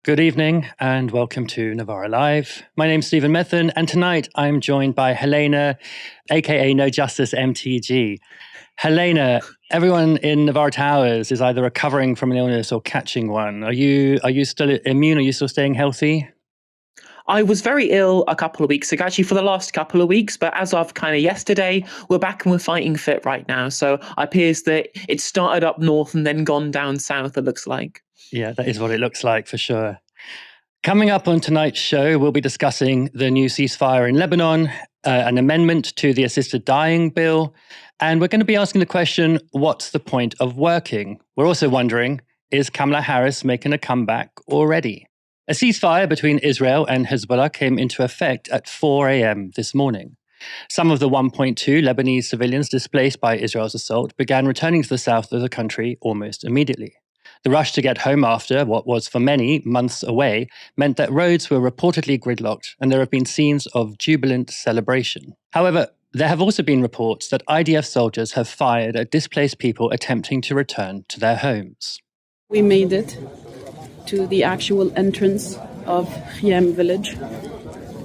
Good evening and welcome to Novara Live. My name's Stephen Methven, and tonight I'm joined by Helena, aka No Justice MTG. Helena, everyone in Novara Towers is either recovering from an illness or catching one. Are you still immune? Are you still staying healthy? I was very ill a couple of weeks ago, actually for the last couple of weeks, but as of kind of yesterday, we're back and we're fighting fit right now. So it appears that it started up north and then gone down south, it looks like. Yeah, that is what it looks like for sure. Coming up on tonight's show, we'll be discussing the new ceasefire in Lebanon, an amendment to the assisted dying bill, and we're going to be asking the question, what's the point of working? We're also wondering, is Kamala Harris making a comeback already? A ceasefire between Israel and Hezbollah came into effect at 4 a.m. this morning. Some of the 1.2 Lebanese civilians displaced by Israel's assault began returning to the south of the country almost immediately. The rush to get home after what was for many months away meant that roads were reportedly gridlocked, and there have been scenes of jubilant celebration. However, there have also been reports that IDF soldiers have fired at displaced people attempting to return to their homes. We made it to the actual entrance of Khiam village,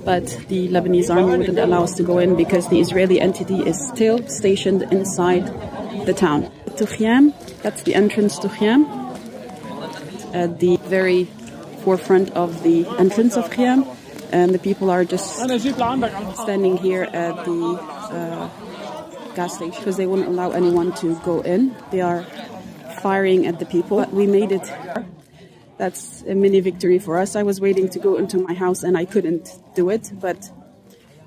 but the Lebanese army wouldn't allow us to go in because the Israeli entity is still stationed inside the town. To Khiam, that's the entrance to Khiam. At the very forefront of the entrance of Khiam, and the people are just standing here at the gas station because they wouldn't allow anyone to go in. They are firing at the people. But we made it. That's a mini victory for us. I was waiting to go into my house and I couldn't do it, but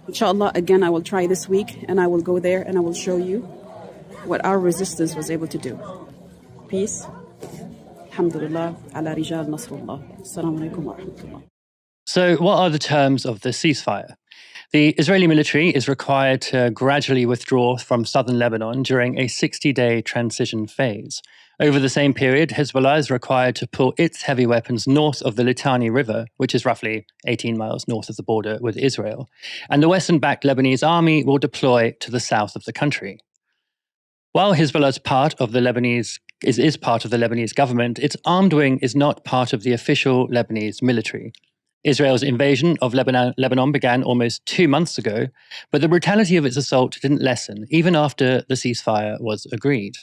inshallah, again, I will try this week and I will go there and I will show you what our resistance was able to do. Peace. Alhamdulillah, ala rijal nasrullah. Assalamu alaikum wa rahmatullah. So what are the terms of the ceasefire? The Israeli military is required to gradually withdraw from southern Lebanon during a 60-day transition phase. Over the same period, Hezbollah is required to pull its heavy weapons north of the Litani River, which is roughly 18 miles north of the border with Israel, and the Western-backed Lebanese army will deploy to the south of the country. While Hezbollah is part of the Lebanese government, its armed wing is not part of the official Lebanese military. Israel's invasion of Lebanon began almost 2 months ago, but the brutality of its assault didn't lessen, even after the ceasefire was agreed.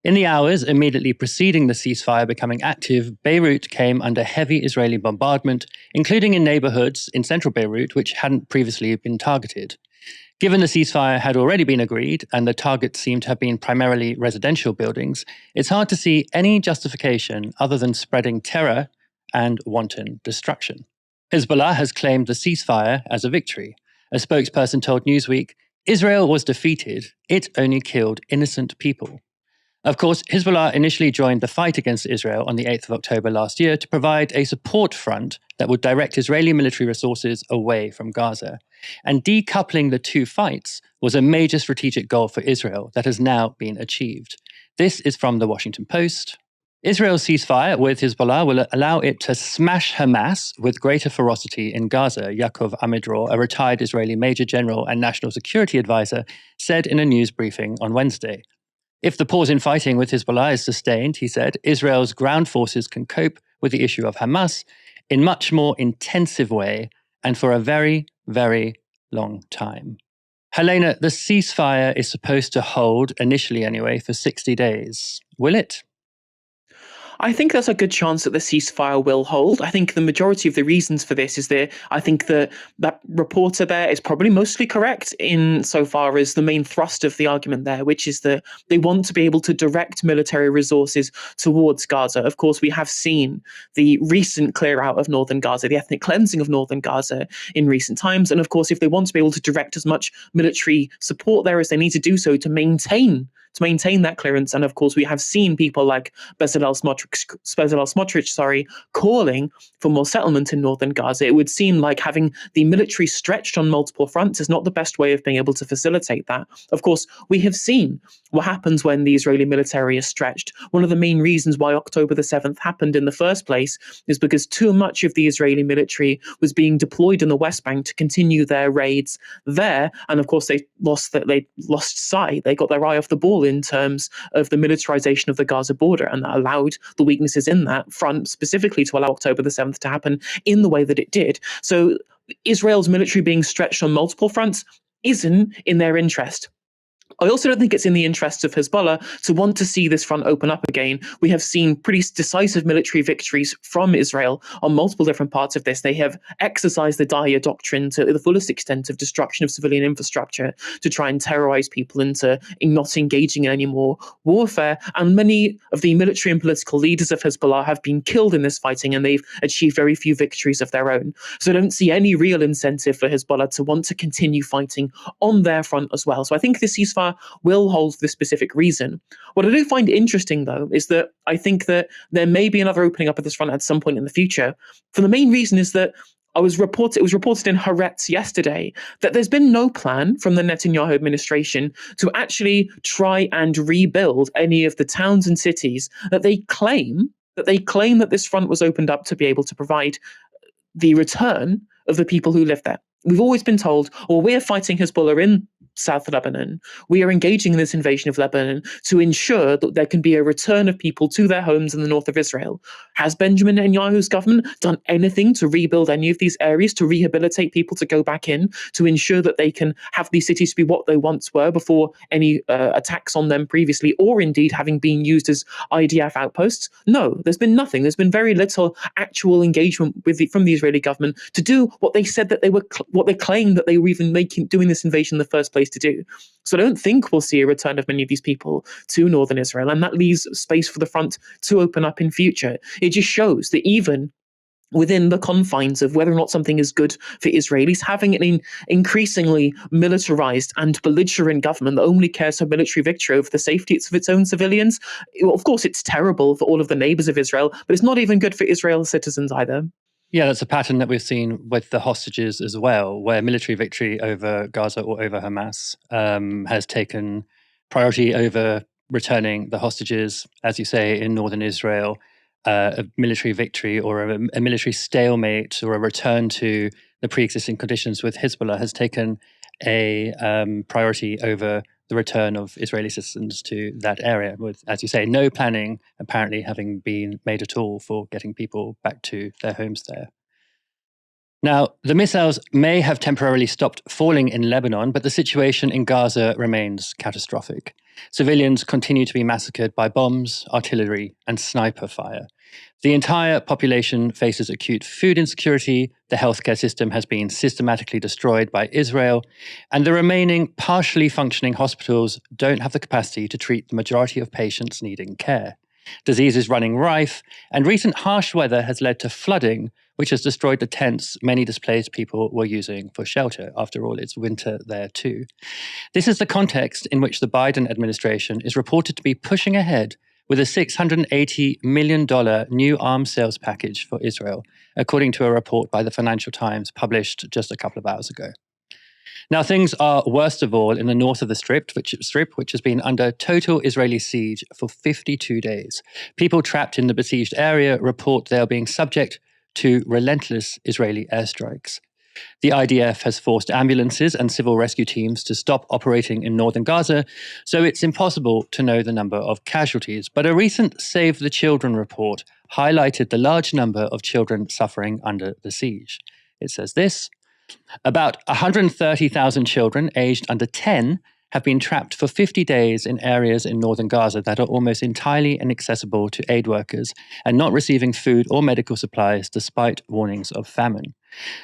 In the hours immediately preceding the ceasefire becoming active, Beirut came under heavy Israeli bombardment, including in neighborhoods in central Beirut which hadn't previously been targeted. Given the ceasefire had already been agreed and the targets seemed to have been primarily residential buildings, it's hard to see any justification other than spreading terror and wanton destruction. Hezbollah has claimed the ceasefire as a victory. A spokesperson told Newsweek, "Israel was defeated. It only killed innocent people." Of course, Hezbollah initially joined the fight against Israel on the 8th of October last year to provide a support front that would direct Israeli military resources away from Gaza. And decoupling the two fights was a major strategic goal for Israel that has now been achieved. This is from the Washington Post. Israel's ceasefire with Hezbollah will allow it to smash Hamas with greater ferocity in Gaza, Yaakov Amidror, a retired Israeli major general and national security advisor, said in a news briefing on Wednesday. If the pause in fighting with Hezbollah is sustained, he said, Israel's ground forces can cope with the issue of Hamas in much more intensive way and for a very, very long time. Helena, the ceasefire is supposed to hold, initially anyway, for 60 days. Will it? I think there's a good chance that the ceasefire will hold. I think the majority of the reasons for this is that I think that reporter there is probably mostly correct in so far as the main thrust of the argument there, which is that they want to be able to direct military resources towards Gaza. Of course, we have seen the recent clear out of northern Gaza, the ethnic cleansing of northern Gaza in recent times. And of course, if they want to be able to direct as much military support there as they need to do so to maintain that clearance. And of course, we have seen people like Bezalel Smotrich, calling for more settlement in northern Gaza. It would seem like having the military stretched on multiple fronts is not the best way of being able to facilitate that. Of course, we have seen what happens when the Israeli military is stretched. One of the main reasons why October the 7th happened in the first place is because too much of the Israeli military was being deployed in the West Bank to continue their raids there. And of course, they lost sight. They got their eye off the ball in terms of the militarization of the Gaza border. And that allowed the weaknesses in that front specifically to allow October the 7th to happen in the way that it did. So Israel's military being stretched on multiple fronts isn't in their interest. I also don't think it's in the interests of Hezbollah to want to see this front open up again. We have seen pretty decisive military victories from Israel on multiple different parts of this. They have exercised the Dahya doctrine to the fullest extent of destruction of civilian infrastructure to try and terrorize people into not engaging in any more warfare. And many of the military and political leaders of Hezbollah have been killed in this fighting, and they've achieved very few victories of their own. So I don't see any real incentive for Hezbollah to want to continue fighting on their front as well. So I think the ceasefire will hold for this specific reason. What I do find interesting, though, is that I think that there may be another opening up of this front at some point in the future. For the main reason is that it was reported in Haaretz yesterday that there's been no plan from the Netanyahu administration to actually try and rebuild any of the towns and cities that they claim that this front was opened up to be able to provide the return of the people who live there. We've always been told, well, we're fighting Hezbollah in South Lebanon. We are engaging in this invasion of Lebanon to ensure that there can be a return of people to their homes in the north of Israel. Has Benjamin Netanyahu's government done anything to rebuild any of these areas, to rehabilitate people to go back in, to ensure that they can have these cities to be what they once were before any attacks on them previously, or indeed having been used as IDF outposts? No, there's been nothing. There's been very little actual engagement from the Israeli government to do what they said that they were, what they claimed that they were even doing this invasion in the first place to do. So I don't think we'll see a return of many of these people to northern Israel, and that leaves space for the front to open up in future. It just shows that even within the confines of whether or not something is good for Israelis, having an increasingly militarized and belligerent government that only cares for military victory over the safety of its own civilians, of course it's terrible for all of the neighbors of Israel, but it's not even good for Israel's citizens either. Yeah, that's a pattern that we've seen with the hostages as well, where military victory over Gaza or over Hamas has taken priority over returning the hostages. As you say, in northern Israel, a military victory or a military stalemate or a return to the pre-existing conditions with Hezbollah has taken a priority over the return of Israeli citizens to that area, with, as you say, no planning apparently having been made at all for getting people back to their homes there. Now, the missiles may have temporarily stopped falling in Lebanon, but the situation in Gaza remains catastrophic. Civilians continue to be massacred by bombs, artillery, and sniper fire. The entire population faces acute food insecurity, the healthcare system has been systematically destroyed by Israel, and the remaining partially functioning hospitals don't have the capacity to treat the majority of patients needing care. Disease is running rife, and recent harsh weather has led to flooding, which has destroyed the tents many displaced people were using for shelter. After all, it's winter there too. This is the context in which the Biden administration is reported to be pushing ahead with a $680 million new arms sales package for Israel, according to a report by the Financial Times published just a couple of hours ago. Now, things are worst of all in the north of the Strip, which has been under total Israeli siege for 52 days. People trapped in the besieged area report they are being subject to relentless Israeli airstrikes. The IDF has forced ambulances and civil rescue teams to stop operating in northern Gaza, so it's impossible to know the number of casualties. But a recent Save the Children report highlighted the large number of children suffering under the siege. It says this: about 130,000 children aged under 10 have been trapped for 50 days in areas in northern Gaza that are almost entirely inaccessible to aid workers and not receiving food or medical supplies despite warnings of famine.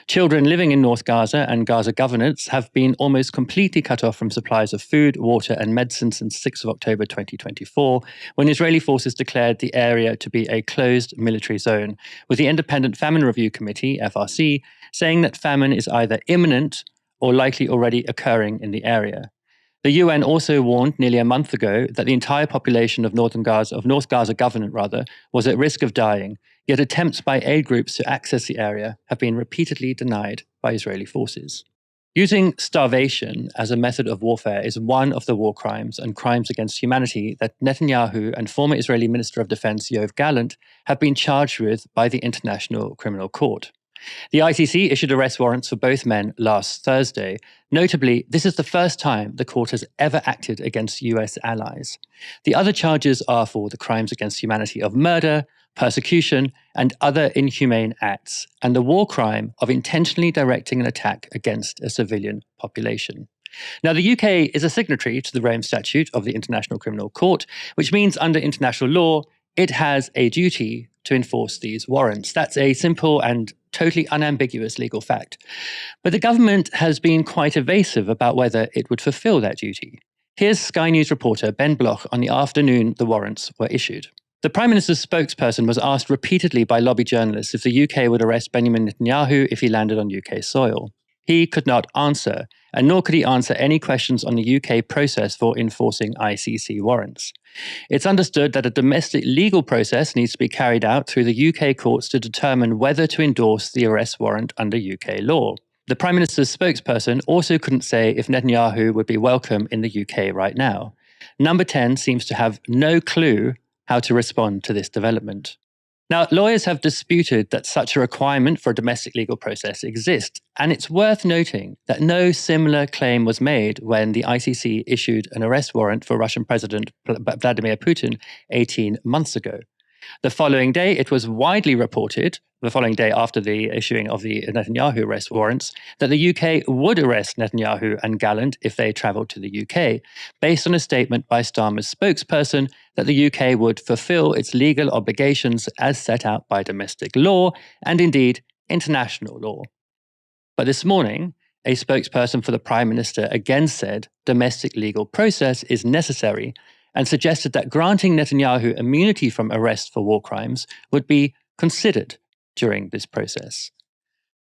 Children living in North Gaza and Gaza governorates have been almost completely cut off from supplies of food, water, and medicine since 6 October 2024, when Israeli forces declared the area to be a closed military zone, with the Independent Famine Review Committee, FRC, saying that famine is either imminent or likely already occurring in the area. The UN also warned nearly a month ago that the entire population of North Gaza Governorate was at risk of dying, yet attempts by aid groups to access the area have been repeatedly denied by Israeli forces. Using starvation as a method of warfare is one of the war crimes and crimes against humanity that Netanyahu and former Israeli Minister of Defense Yoav Gallant have been charged with by the International Criminal Court. The ICC issued arrest warrants for both men last Thursday. Notably, this is the first time the court has ever acted against US allies. The other charges are for the crimes against humanity of murder, persecution, and other inhumane acts, and the war crime of intentionally directing an attack against a civilian population. Now, the UK is a signatory to the Rome Statute of the International Criminal Court, which means under international law, it has a duty to enforce these warrants. That's a simple and totally unambiguous legal fact. But the government has been quite evasive about whether it would fulfill that duty. Here's Sky News reporter Ben Bloch on the afternoon the warrants were issued. The Prime Minister's spokesperson was asked repeatedly by lobby journalists if the UK would arrest Benjamin Netanyahu if he landed on UK soil. He could not answer, and nor could he answer any questions on the UK process for enforcing ICC warrants. It's understood that a domestic legal process needs to be carried out through the UK courts to determine whether to endorse the arrest warrant under UK law. The Prime Minister's spokesperson also couldn't say if Netanyahu would be welcome in the UK right now. Number 10 seems to have no clue how to respond to this development. Now, lawyers have disputed that such a requirement for a domestic legal process exists, and it's worth noting that no similar claim was made when the ICC issued an arrest warrant for Russian President Vladimir Putin 18 months ago. The following day, it was widely reported, the following day after the issuing of the Netanyahu arrest warrants, that the UK would arrest Netanyahu and Gallant if they travelled to the UK, based on a statement by Starmer's spokesperson that the UK would fulfil its legal obligations as set out by domestic law and indeed international law. But this morning, a spokesperson for the Prime Minister again said domestic legal process is necessary and suggested that granting Netanyahu immunity from arrest for war crimes would be considered during this process.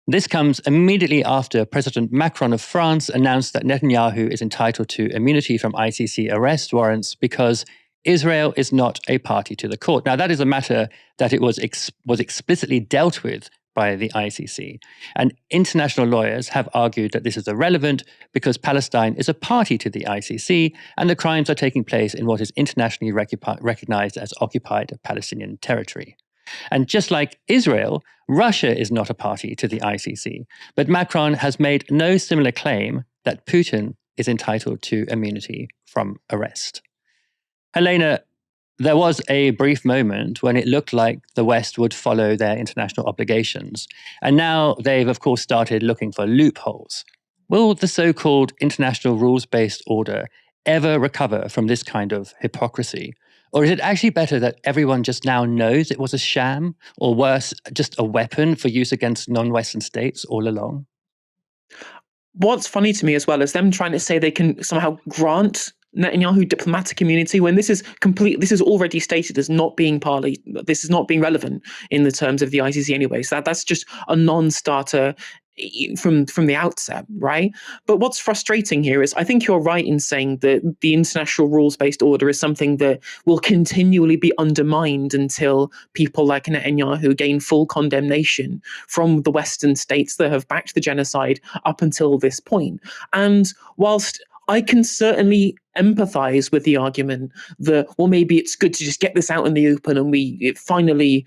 This comes immediately after President Macron of France announced that Netanyahu is entitled to immunity from ICC arrest warrants because Israel is not a party to the court. Now, that is a matter that it was explicitly dealt with by the ICC. And international lawyers have argued that this is irrelevant because Palestine is a party to the ICC and the crimes are taking place in what is internationally recognized as occupied Palestinian territory. And just like Israel, Russia is not a party to the ICC. But Macron has made no similar claim that Putin is entitled to immunity from arrest. Helena, there was a brief moment when it looked like the West would follow their international obligations. And now they've, of course, started looking for loopholes. Will the so-called international rules-based order ever recover from this kind of hypocrisy? Or is it actually better that everyone just now knows it was a sham, or worse, just a weapon for use against non-Western states all along? What's funny to me as well is them trying to say they can somehow grant Netanyahu diplomatic immunity when this is already stated as not being this is not being relevant in the terms of the ICC anyway. So that's just a non-starter from the outset, right? But what's frustrating here is I think you're right in saying that the international rules-based order is something that will continually be undermined until people like Netanyahu gain full condemnation from the Western states that have backed the genocide up until this point. And whilst I can certainly empathize with the argument that, well, maybe it's good to just get this out in the open and it finally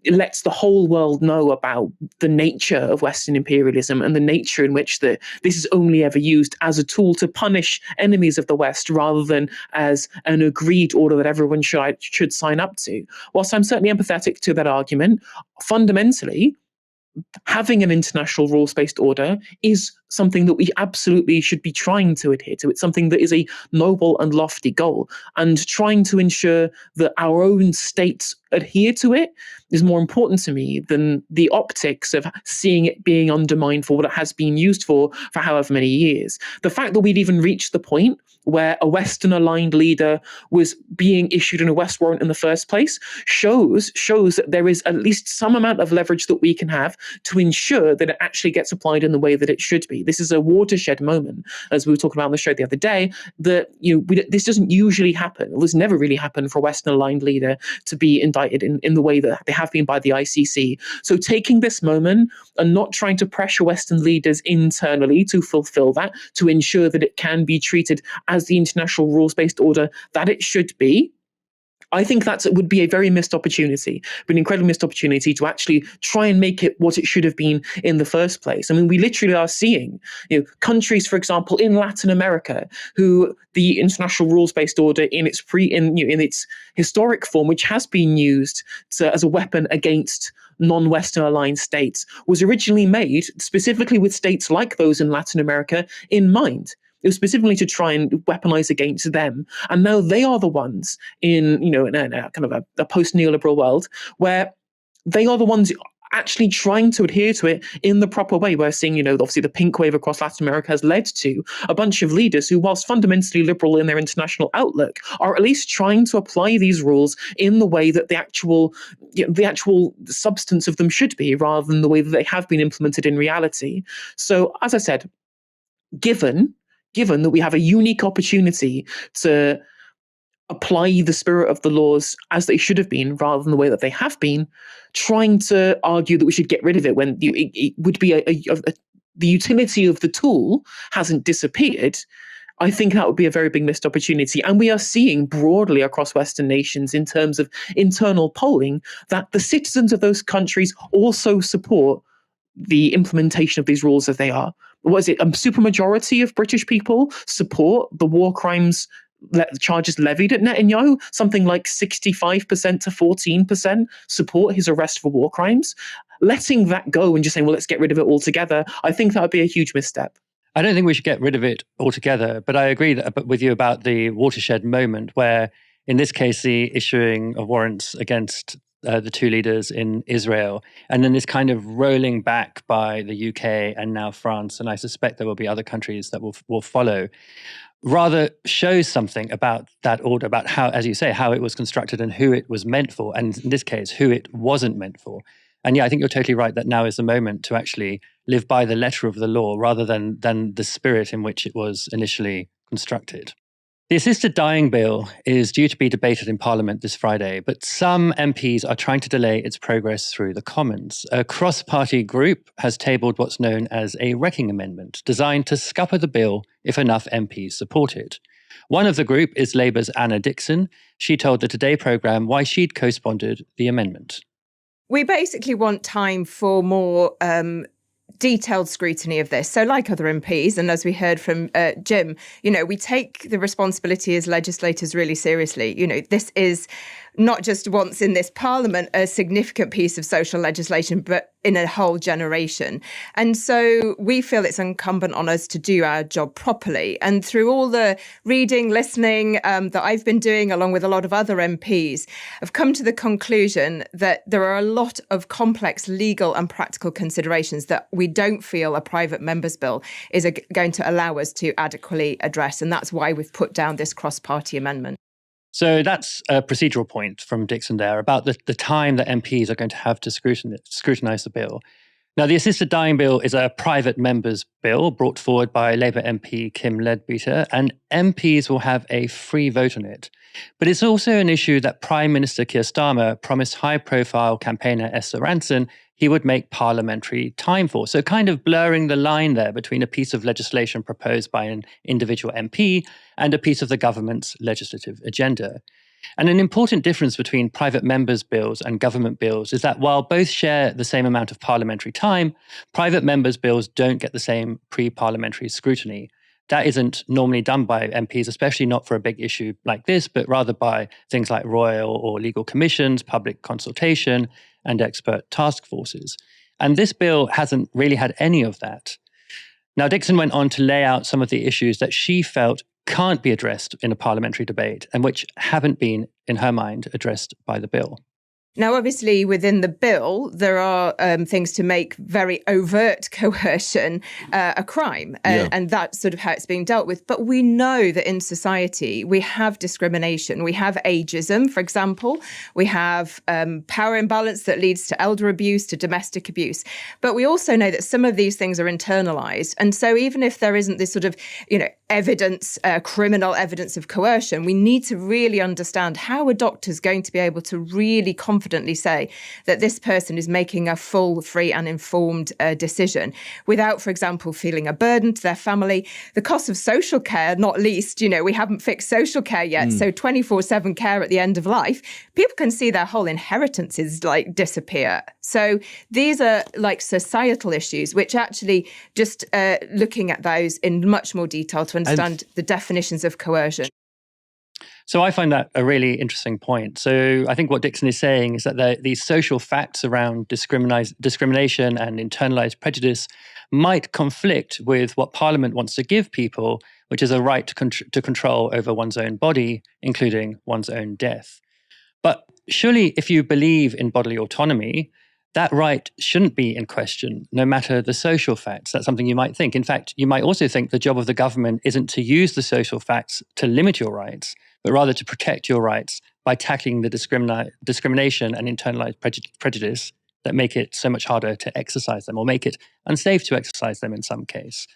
lets the whole world know about the nature of Western imperialism and the nature in which this is only ever used as a tool to punish enemies of the West rather than as an agreed order that everyone should sign up to. Whilst I'm certainly empathetic to that argument, fundamentally, having an international rules-based order is something that we absolutely should be trying to adhere to. It's something that is a noble and lofty goal. And trying to ensure that our own states adhere to it is more important to me than the optics of seeing it being undermined for what it has been used for however many years. The fact that we'd even reached the point where a Western-aligned leader was being issued an arrest warrant in the first place shows that there is at least some amount of leverage that we can have to ensure that it actually gets applied in the way that it should be. This is a watershed moment, as we were talking about on the show the other day, that this doesn't usually happen. It was never really happened for a Western-aligned leader to be indicted cited in the way that they have been by the ICC. So taking this moment and not trying to pressure Western leaders internally to fulfill that, to ensure that it can be treated as the international rules-based order that it should be, I think that would be a very missed opportunity, but an incredibly missed opportunity to actually try and make it what it should have been in the first place. I mean, we literally are seeing, countries, for example, in Latin America, who the international rules-based order in its historic form, which has been used as a weapon against non-Western aligned states, was originally made specifically with states like those in Latin America in mind. It was specifically to try and weaponize against them. And now they are the ones in a kind of a post-neoliberal world where they are the ones actually trying to adhere to it in the proper way. We're seeing, obviously the pink wave across Latin America has led to a bunch of leaders who, whilst fundamentally liberal in their international outlook, are at least trying to apply these rules in the way that the actual substance of them should be, rather than the way that they have been implemented in reality. So, as I said, given that we have a unique opportunity to apply the spirit of the laws as they should have been rather than the way that they have been, trying to argue that we should get rid of it when it would be the utility of the tool hasn't disappeared, I think that would be a very big missed opportunity. And we are seeing broadly across Western nations, in terms of internal polling, that the citizens of those countries also support the implementation of these rules as they are. Was it a supermajority of British people support the war crimes charges levied at Netanyahu? Something like 65% to 14% support his arrest for war crimes. Letting that go and just saying, well, let's get rid of it altogether, I think that would be a huge misstep. I don't think we should get rid of it altogether, but I agree with you about the watershed moment where, in this case, the issuing of warrants against the two leaders in Israel, and then this kind of rolling back by the UK and now France, and I suspect there will be other countries that will follow, rather shows something about that order, about how, as you say, how it was constructed and who it was meant for, and in this case, who it wasn't meant for. And yeah, I think you're totally right that now is the moment to actually live by the letter of the law rather than the spirit in which it was initially constructed. The assisted dying bill is due to be debated in Parliament this Friday, but some MPs are trying to delay its progress through the Commons. A cross-party group has tabled what's known as a wrecking amendment, designed to scupper the bill if enough MPs support it. One of the group is Labour's Anna Dixon. She told the Today programme why she'd co-sponsored the amendment. We basically want time for more detailed scrutiny of this. So like other MPs, and as we heard from Jim, we take the responsibility as legislators really seriously. This is not just once in this Parliament a significant piece of social legislation, but in a whole generation. And so we feel it's incumbent on us to do our job properly. And through all the reading, listening that I've been doing, along with a lot of other MPs, I've come to the conclusion that there are a lot of complex legal and practical considerations that we don't feel a private member's bill is going to allow us to adequately address. And that's why we've put down this cross-party amendment. So that's a procedural point from Dixon there about the time that MPs are going to have to scrutinise the bill. Now, the assisted dying bill is a private member's bill brought forward by Labour MP Kim Leadbeater, and MPs will have a free vote on it. But it's also an issue that Prime Minister Keir Starmer promised high-profile campaigner Esther Rantzen he would make parliamentary time for. So kind of blurring the line there between a piece of legislation proposed by an individual MP and a piece of the government's legislative agenda. And an important difference between private members' bills and government bills is that while both share the same amount of parliamentary time, private members' bills don't get the same pre-parliamentary scrutiny. That isn't normally done by MPs, especially not for a big issue like this, but rather by things like royal or legal commissions, public consultation, and expert task forces. And this bill hasn't really had any of that. Now, Dixon went on to lay out some of the issues that she felt can't be addressed in a parliamentary debate and which haven't been, in her mind, addressed by the bill. Now, obviously, within the bill, there are things to make very overt coercion a crime. And that's sort of how it's being dealt with. But we know that in society, we have discrimination. We have ageism, for example. We have power imbalance that leads to elder abuse, to domestic abuse. But we also know that some of these things are internalized. And so even if there isn't this sort of, evidence, criminal evidence of coercion. We need to really understand how are doctors going to be able to really confidently say that this person is making a full, free and informed decision without, for example, feeling a burden to their family. The cost of social care, not least, we haven't fixed social care yet. So 24/7 care at the end of life, people can see their whole inheritances disappear. So these are societal issues, which actually just looking at those in much more detail to understand the definitions of coercion. So I find that a really interesting point. So I think what Dixon is saying is that these social facts around discrimination and internalized prejudice might conflict with what Parliament wants to give people, which is a right to control over one's own body, including one's own death. But surely if you believe in bodily autonomy, that right shouldn't be in question, no matter the social facts. That's something you might think. In fact, you might also think the job of the government isn't to use the social facts to limit your rights, but rather to protect your rights by tackling the discrimination and internalized prejudice that make it so much harder to exercise them or make it unsafe to exercise them in some case.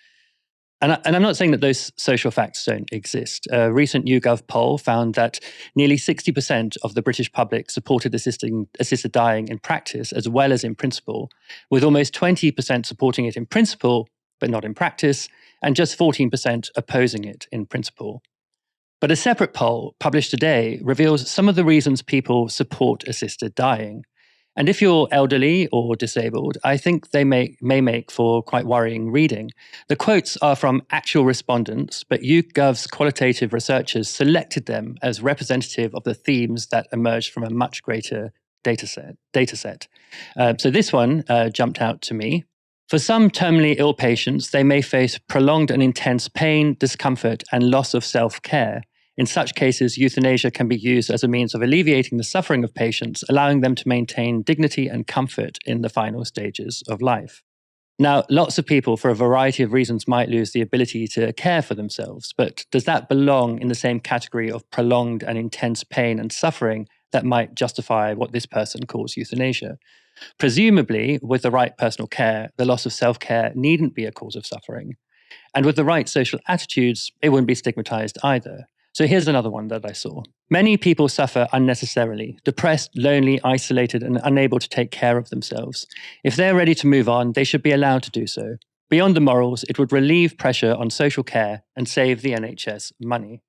And I'm not saying that those social facts don't exist. A recent YouGov poll found that nearly 60% of the British public supported assisted dying in practice as well as in principle, with almost 20% supporting it in principle but not in practice, and just 14% opposing it in principle. But a separate poll published today reveals some of the reasons people support assisted dying. And if you're elderly or disabled, I think they may make for quite worrying reading. The quotes are from actual respondents, but YouGov's qualitative researchers selected them as representative of the themes that emerged from a much greater data set. So this one jumped out to me. For some terminally ill patients, they may face prolonged and intense pain, discomfort, and loss of self-care. In such cases, euthanasia can be used as a means of alleviating the suffering of patients, allowing them to maintain dignity and comfort in the final stages of life. Now, lots of people, for a variety of reasons, might lose the ability to care for themselves, but does that belong in the same category of prolonged and intense pain and suffering that might justify what this person calls euthanasia? Presumably, with the right personal care, the loss of self-care needn't be a cause of suffering. And with the right social attitudes, it wouldn't be stigmatized either. So here's another one that I saw. Many people suffer unnecessarily, depressed, lonely, isolated, and unable to take care of themselves. If they're ready to move on, they should be allowed to do so. Beyond the morals, it would relieve pressure on social care and save the NHS money.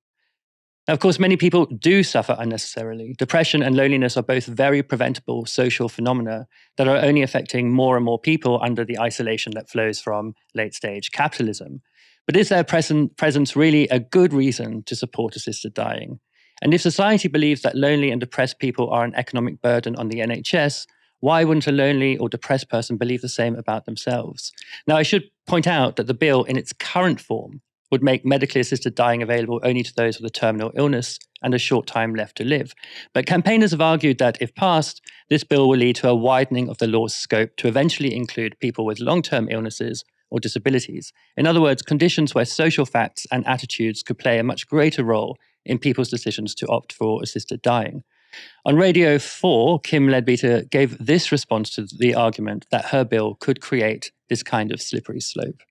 Now, of course, many people do suffer unnecessarily. Depression and loneliness are both very preventable social phenomena that are only affecting more and more people under the isolation that flows from late-stage capitalism. But is their presence really a good reason to support assisted dying? And if society believes that lonely and depressed people are an economic burden on the NHS, why wouldn't a lonely or depressed person believe the same about themselves? Now, I should point out that the bill in its current form would make medically assisted dying available only to those with a terminal illness and a short time left to live. But campaigners have argued that, if passed, this bill will lead to a widening of the law's scope to eventually include people with long-term illnesses or disabilities. In other words, conditions where social facts and attitudes could play a much greater role in people's decisions to opt for assisted dying. On Radio 4, Kim Leadbeater gave this response to the argument that her bill could create this kind of slippery slope.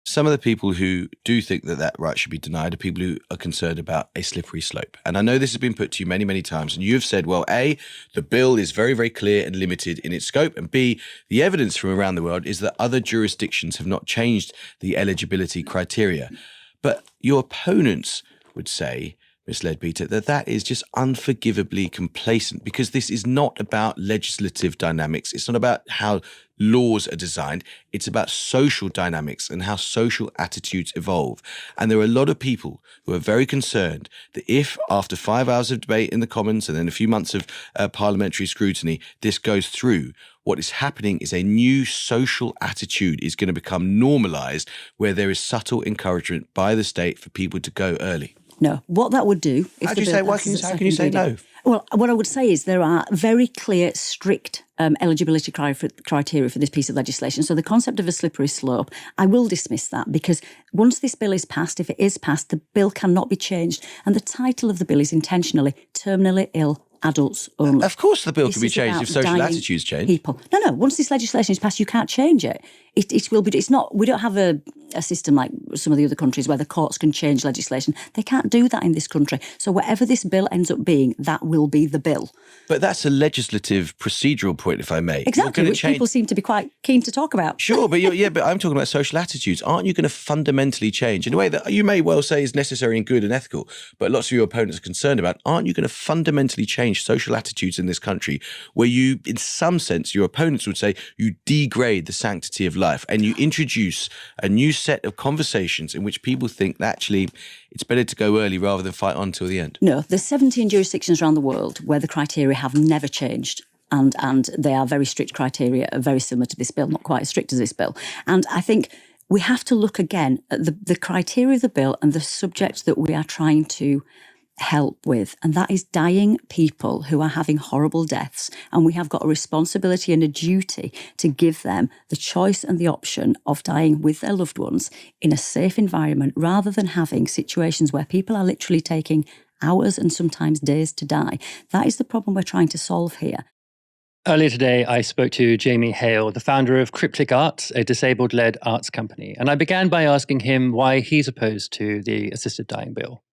Some of the people who do think that that right should be denied are people who are concerned about a slippery slope. And I know this has been put to you many, many times, and you've said, well, A, the bill is very, very clear and limited in its scope, and B, the evidence from around the world is that other jurisdictions have not changed the eligibility criteria. But your opponents would say, Ms. Leadbeater, that is just unforgivably complacent, because this is not about legislative dynamics. It's not about how laws are designed. It's about social dynamics and how social attitudes evolve. And there are a lot of people who are very concerned that if, after 5 hours of debate in the Commons and then a few months of parliamentary scrutiny, this goes through, what is happening is a new social attitude is going to become normalised, where there is subtle encouragement by the state for people to go early. No. What that would do... How can you say no? Well, what I would say is there are very clear, strict eligibility criteria for this piece of legislation. So the concept of a slippery slope, I will dismiss that, because once this bill is passed, if it is passed, the bill cannot be changed. And the title of the bill is intentionally terminally ill adults only. Of course the bill can be changed if social attitudes change. People. No. Once this legislation is passed, you can't change it. It will be. It's not. We don't have a a system like some of the other countries where the courts can change legislation. They can't do that in this country. So whatever this bill ends up being, that will be the bill. But that's a legislative procedural point, if I may. Exactly, which people seem to be quite keen to talk about. Sure, but but I'm talking about social attitudes. Aren't you going to fundamentally change in a way that you may well say is necessary and good and ethical, but lots of your opponents are concerned about? Aren't you going to fundamentally change social attitudes in this country where you, in some sense, your opponents would say you degrade the sanctity of life and you introduce a new set of conversations in which people think that actually it's better to go early rather than fight on till the end? No, there's 17 jurisdictions around the world where the criteria have never changed. And they are very strict criteria, very similar to this bill, not quite as strict as this bill. And I think we have to look again at the criteria of the bill and the subject that we are trying to help with, and that is dying people who are having horrible deaths. And we have got a responsibility and a duty to give them the choice and the option of dying with their loved ones in a safe environment, rather than having situations where people are literally taking hours and sometimes days to die. That is the problem we're trying to solve here. Earlier today, I spoke to Jamie Hale, the founder of Cryptic Arts, a disabled-led arts company. And I began by asking him why he's opposed to the assisted dying bill.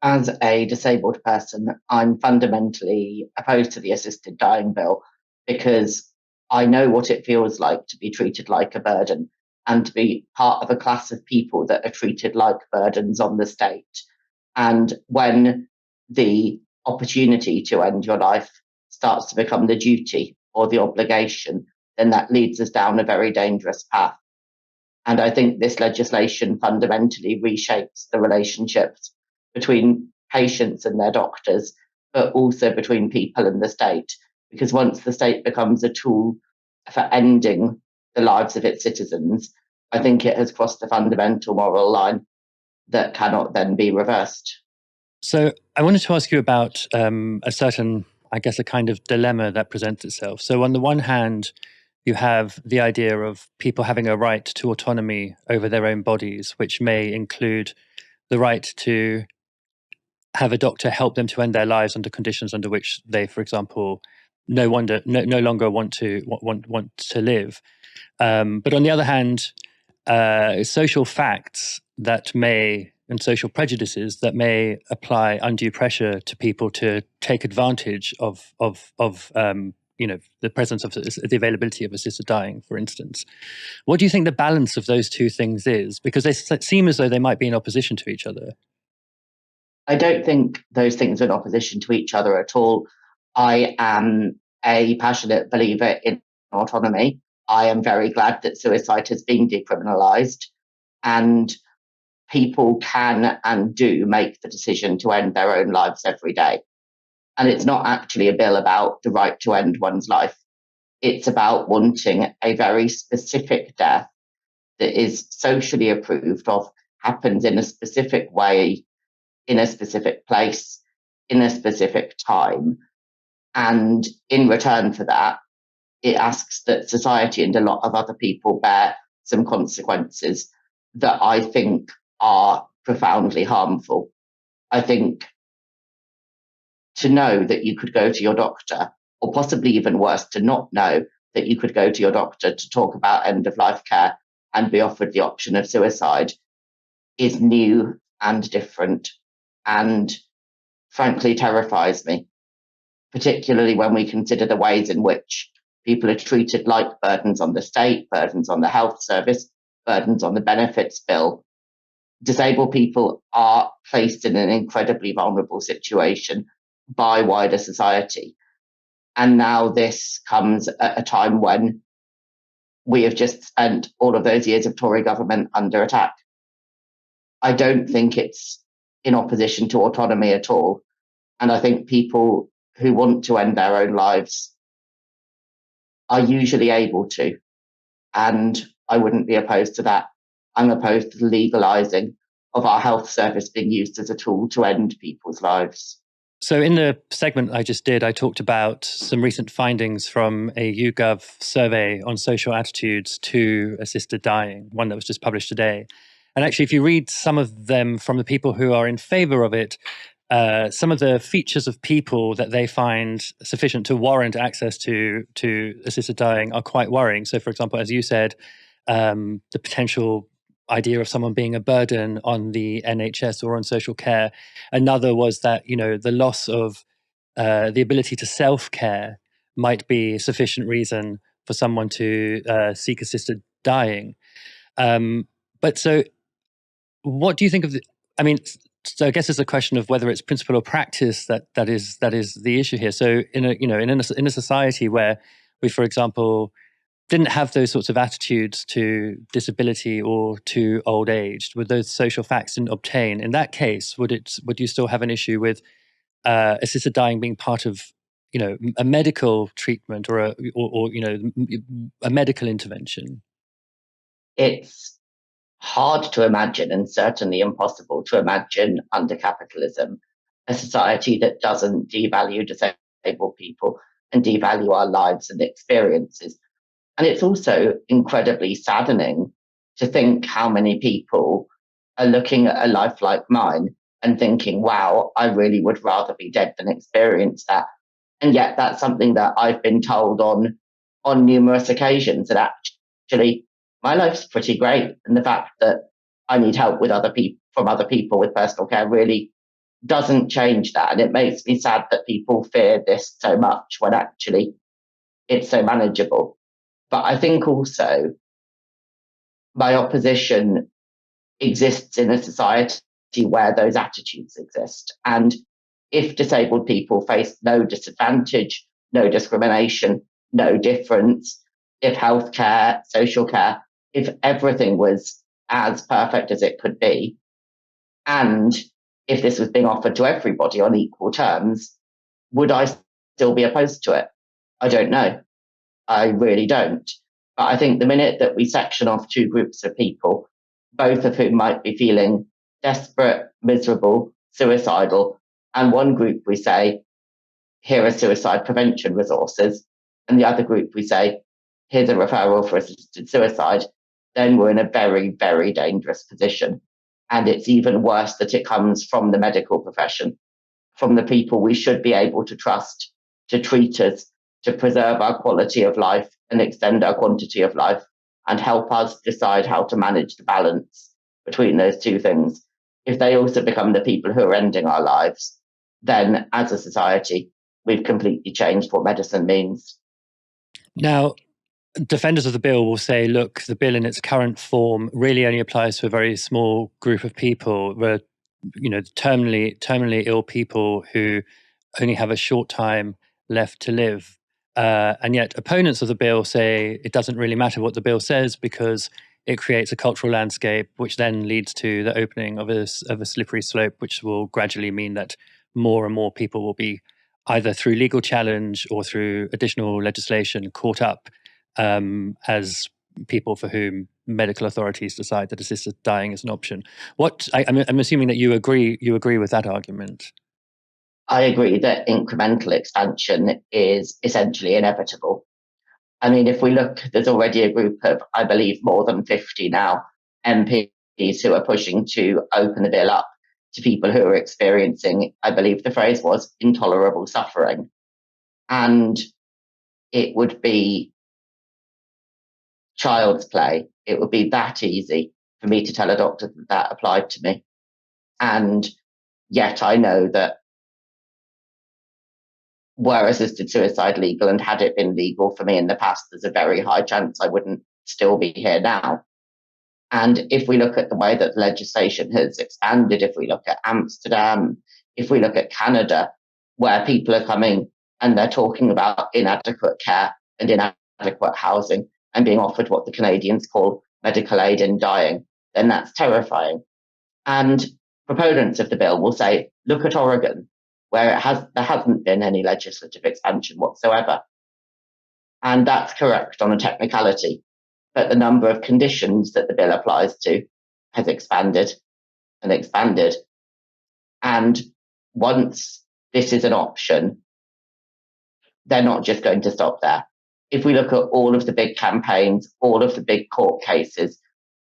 As a disabled person, I'm fundamentally opposed to the assisted dying bill because I know what it feels like to be treated like a burden and to be part of a class of people that are treated like burdens on the state. And when the opportunity to end your life starts to become the duty or the obligation, then that leads us down a very dangerous path. And I think this legislation fundamentally reshapes the relationships between patients and their doctors, but also between people and the state. Because once the state becomes a tool for ending the lives of its citizens, I think it has crossed the fundamental moral line that cannot then be reversed. So I wanted to ask you about a certain, I guess, a kind of dilemma that presents itself. So on the one hand, you have the idea of people having a right to autonomy over their own bodies, which may include the right to have a doctor help them to end their lives under conditions under which they, for example, no longer want to live. But on the other hand, social facts that may, and social prejudices that may apply undue pressure to people to take advantage of the presence of the availability of assisted dying, for instance. What do you think the balance of those two things is? Because they seem as though they might be in opposition to each other. I don't think those things are in opposition to each other at all. I am a passionate believer in autonomy. I am very glad that suicide has been decriminalised, and people can and do make the decision to end their own lives every day. And it's not actually a bill about the right to end one's life. It's about wanting a very specific death that is socially approved of, happens in a specific way, in a specific place, in a specific time. And in return for that, it asks that society and a lot of other people bear some consequences that I think are profoundly harmful. I think to know that you could go to your doctor, or possibly even worse, to not know that you could go to your doctor to talk about end-of-life care and be offered the option of suicide, is new and different, and frankly terrifies me, particularly when we consider the ways in which people are treated like burdens on the state, burdens on the health service, burdens on the benefits bill. Disabled people are placed in an incredibly vulnerable situation by wider society. And now this comes at a time when we have just spent all of those years of Tory government under attack. I don't think it's in opposition to autonomy at all. And I think people who want to end their own lives are usually able to. And I wouldn't be opposed to that. I'm opposed to the legalising of our health service being used as a tool to end people's lives. So in the segment I just did, I talked about some recent findings from a YouGov survey on social attitudes to assisted dying, one that was just published today. And actually, if you read some of them from the people who are in favor of it, some of the features of people that they find sufficient to warrant access to assisted dying are quite worrying. So, for example, as you said, the potential idea of someone being a burden on the NHS or on social care. Another was that, the loss of the ability to self-care might be sufficient reason for someone to seek assisted dying. But so what do you think of so I guess it's a question of whether it's principle or practice that is the issue here. So in a society where we, for example, didn't have those sorts of attitudes to disability or to old age, would those social facts didn't obtain, in that case, would you still have an issue with assisted dying being part of a medical treatment or a medical intervention? It's hard to imagine, and certainly impossible to imagine under capitalism, a society that doesn't devalue disabled people and devalue our lives and experiences. And it's also incredibly saddening to think how many people are looking at a life like mine and thinking, wow, I really would rather be dead than experience that. And yet that's something that I've been told on numerous occasions, that actually my life's pretty great. And the fact that I need help with other people with personal care really doesn't change that. And it makes me sad that people fear this so much when actually it's so manageable. But I think also my opposition exists in a society where those attitudes exist. And if disabled people face no disadvantage, no discrimination, no difference, if healthcare, social care, if everything was as perfect as it could be, and if this was being offered to everybody on equal terms, would I still be opposed to it? I don't know. I really don't. But I think the minute that we section off two groups of people, both of whom might be feeling desperate, miserable, suicidal, and one group we say, here are suicide prevention resources, and the other group we say, here's a referral for assisted suicide, then we're in a very, very dangerous position. And it's even worse that it comes from the medical profession, from the people we should be able to trust to treat us, to preserve our quality of life and extend our quantity of life, and help us decide how to manage the balance between those two things. If they also become the people who are ending our lives, then as a society, we've completely changed what medicine means. Now, defenders of the bill will say, look, the bill in its current form really only applies to a very small group of people, where, terminally ill people who only have a short time left to live. And yet opponents of the bill say it doesn't really matter what the bill says because it creates a cultural landscape, which then leads to the opening of a slippery slope, which will gradually mean that more and more people will be either through legal challenge or through additional legislation caught up as people for whom medical authorities decide that assisted dying is an option. I'm assuming that you agree with that argument. I agree that incremental expansion is essentially inevitable. I mean, if we look, there's already a group of, I believe, more than 50 now MPs who are pushing to open the bill up to people who are experiencing, I believe the phrase was, intolerable suffering. And it would be child's play. It would be that easy for me to tell a doctor that that applied to me. And yet I know that were assisted suicide legal, and had it been legal for me in the past, there's a very high chance I wouldn't still be here now. And if we look at the way that legislation has expanded, if we look at Amsterdam, if we look at Canada, where people are coming and they're talking about inadequate care and inadequate housing and being offered what the Canadians call medical aid in dying, then that's terrifying. And proponents of the bill will say, look at Oregon, where there hasn't been any legislative expansion whatsoever. And that's correct on a technicality. But the number of conditions that the bill applies to has expanded and expanded. And once this is an option, they're not just going to stop there. If we look at all of the big campaigns, all of the big court cases,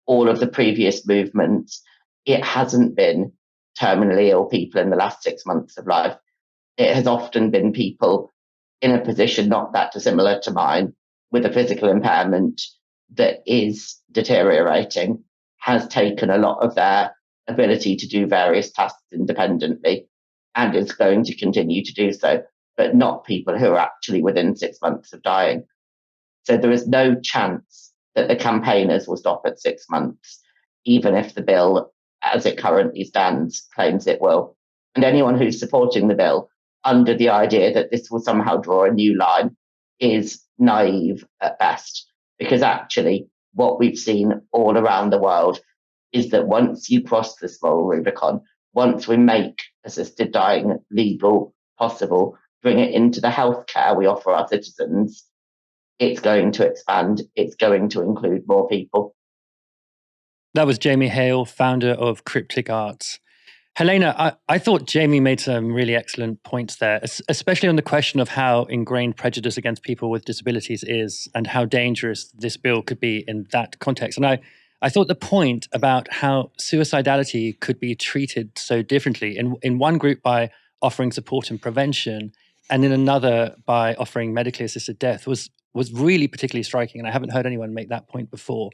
all of the previous movements, it hasn't been terminally ill people in the last 6 months of life. It has often been people in a position not that dissimilar to mine, with a physical impairment that is deteriorating, has taken a lot of their ability to do various tasks independently and is going to continue to do so, but not people who are actually within 6 months of dying. So there is no chance that the campaigners will stop at 6 months, even if the bill, as it currently stands, claims it will. And anyone who's supporting the bill under the idea that this will somehow draw a new line is naive at best, because actually what we've seen all around the world is that once you cross this moral Rubicon, once we make assisted dying legal, possible, bring it into the healthcare we offer our citizens, it's going to expand. It's going to include more people. That was Jamie Hale, founder of Cryptic Arts. Helena, I thought Jamie made some really excellent points there, especially on the question of how ingrained prejudice against people with disabilities is and how dangerous this bill could be in that context. And I thought the point about how suicidality could be treated so differently in one group by offering support and prevention, and in another by offering medically assisted death was really particularly striking. And I haven't heard anyone make that point before.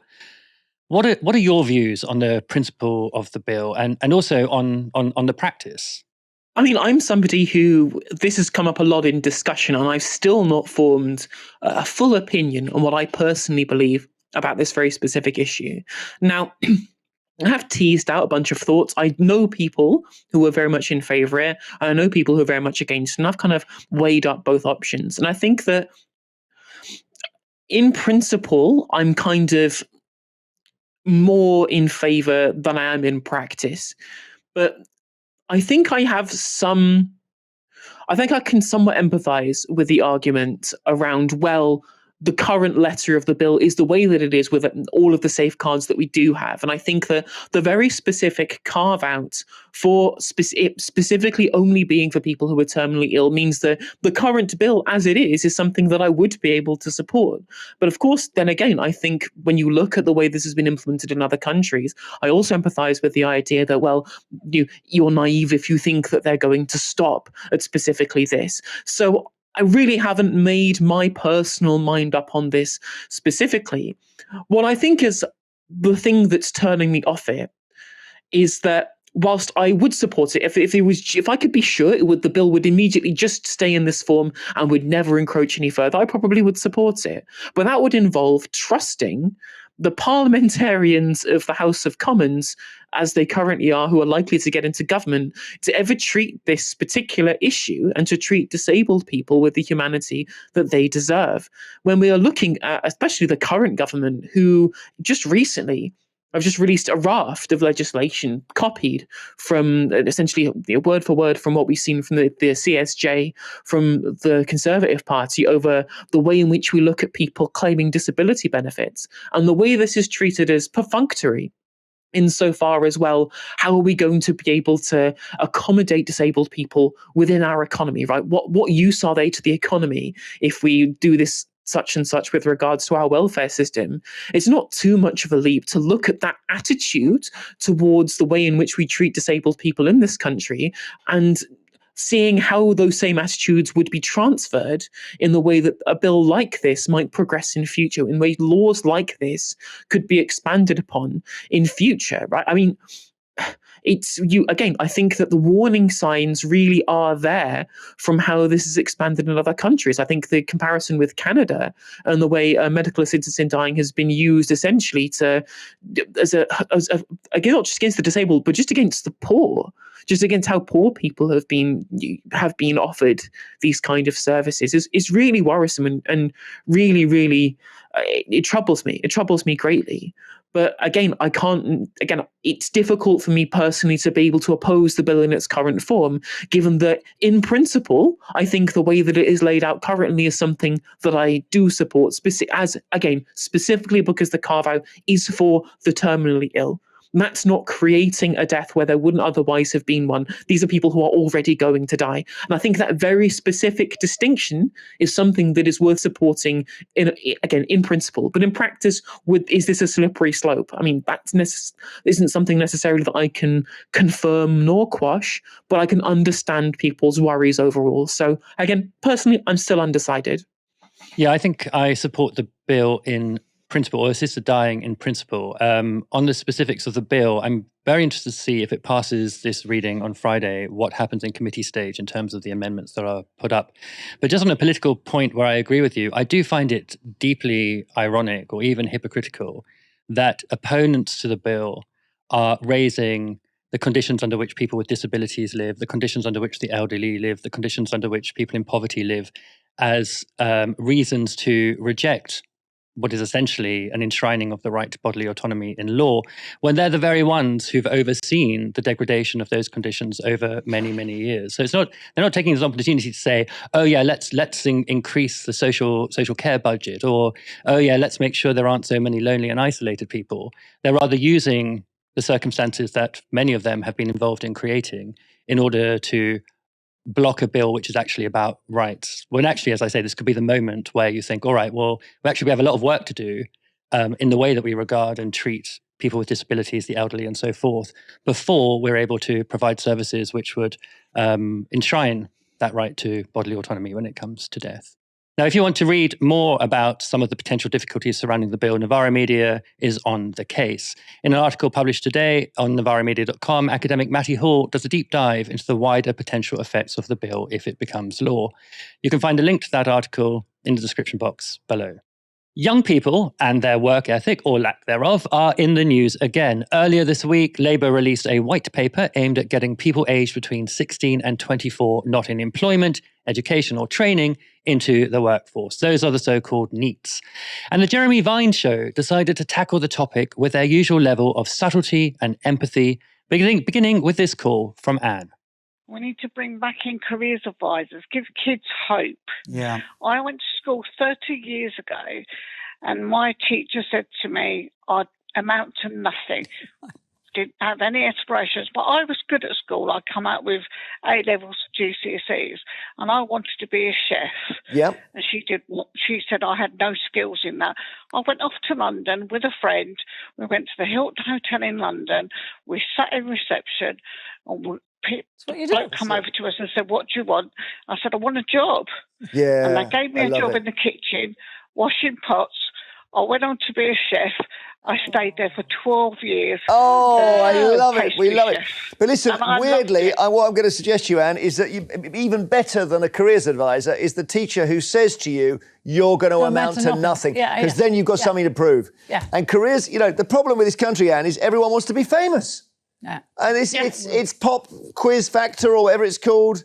What are your views on the principle of the bill and also on the practice? I mean, I'm somebody who, this has come up a lot in discussion, and I've still not formed a full opinion on what I personally believe about this very specific issue. Now, I have teased out a bunch of thoughts. I know people who are very much in favour of it, and I know people who are very much against it, and I've kind of weighed up both options. And I think that in principle, I'm kind of more in favour than I am in practice. But I think I can somewhat empathise with the argument around, well, the current letter of the bill is the way that it is with all of the safeguards that we do have. And I think that the very specific carve out for specifically only being for people who are terminally ill means that the current bill as it is something that I would be able to support. But of course, then again, I think when you look at the way this has been implemented in other countries, I also empathise with the idea that, well, you're naive if you think that they're going to stop at specifically this. So I really haven't made my personal mind up on this specifically. What I think is the thing that's turning me off it is that whilst I would support it, if I could be sure the bill would immediately just stay in this form and would never encroach any further, I probably would support it. But that would involve trusting the parliamentarians of the House of Commons, as they currently are, who are likely to get into government, to ever treat this particular issue and to treat disabled people with the humanity that they deserve. When we are looking at, especially the current government, who just recently have just released a raft of legislation copied from essentially word for word from what we've seen from the CSJ, from the Conservative Party, over the way in which we look at people claiming disability benefits and the way this is treated as perfunctory. Insofar as, well, how are we going to be able to accommodate disabled people within our economy, right? What use are they to the economy if we do this such and such with regards to our welfare system? It's not too much of a leap to look at that attitude towards the way in which we treat disabled people in this country and seeing how those same attitudes would be transferred in the way that a bill like this might progress in future, in ways laws like this could be expanded upon in future, right? I mean, I think that the warning signs really are there from how this is expanded in other countries. I think the comparison with Canada and the way medical assistance in dying has been used essentially again, not just against the disabled, but just against the poor, just against how poor people have been offered these kind of services is really worrisome and really, really, it troubles me. It troubles me greatly. But again, it's difficult for me personally to be able to oppose the bill in its current form, given that in principle, I think the way that it is laid out currently is something that I do support, specifically because the carve out is for the terminally ill. That's not creating a death where there wouldn't otherwise have been one. These are people who are already going to die. And I think that very specific distinction is something that is worth supporting in principle. But in practice, is this a slippery slope? I mean, that isn't something necessarily that I can confirm nor quash, but I can understand people's worries overall. So again, personally, I'm still undecided. Yeah, I think I support the bill in principle, or assisted dying in principle. On the specifics of the bill, I'm very interested to see if it passes this reading on Friday, what happens in committee stage in terms of the amendments that are put up. But just on a political point where I agree with you, I do find it deeply ironic or even hypocritical that opponents to the bill are raising the conditions under which people with disabilities live, the conditions under which the elderly live, the conditions under which people in poverty live, as reasons to reject what is essentially an enshrining of the right to bodily autonomy in law, when they're the very ones who've overseen the degradation of those conditions over many, many years. So they're not taking this opportunity to say, oh yeah, let's increase the social care budget, or oh yeah, let's make sure there aren't so many lonely and isolated people. They're rather using the circumstances that many of them have been involved in creating in order to block a bill which is actually about rights. When actually, as I say, this could be the moment where you think, all right, well, we have a lot of work to do in the way that we regard and treat people with disabilities, the elderly and so forth, before we're able to provide services which would enshrine that right to bodily autonomy when it comes to death. Now, if you want to read more about some of the potential difficulties surrounding the bill, Novara Media is on the case. In an article published today on novaramedia.com, academic Matty Hall does a deep dive into the wider potential effects of the bill if it becomes law. You can find a link to that article in the description box below. Young people and their work ethic, or lack thereof, are in the news again. Earlier this week, Labour released a white paper aimed at getting people aged between 16 and 24 not in employment, education or training into the workforce. Those are the so-called NEETs. And the Jeremy Vine Show decided to tackle the topic with their usual level of subtlety and empathy, beginning with this call from Anne. We need to bring back in careers advisors, give kids hope. Yeah. I went to school 30 years ago and my teacher said to me, I'd amount to nothing. Didn't have any aspirations, but I was good at school. I'd come out with A-levels, GCSEs, and I wanted to be a chef. Yeah. And she said I had no skills in that. I went off to London with a friend. We went to the Hilton Hotel in London. We sat in reception, and bloke come over to us and said, "What do you want?" I said, "I want a job." Yeah. And they gave me a job in the kitchen, washing pots. I went on to be a chef. I stayed there for 12 years. Oh, I love it. We love it. Chef. But listen, weirdly, what I'm going to suggest to you, Anne, is that even better than a careers advisor is the teacher who says to you, you're going to amount to nothing. Because then you've got something to prove. Yeah. And careers, the problem with this country, Anne, is everyone wants to be famous. Yeah. And it's pop quiz factor or whatever it's called.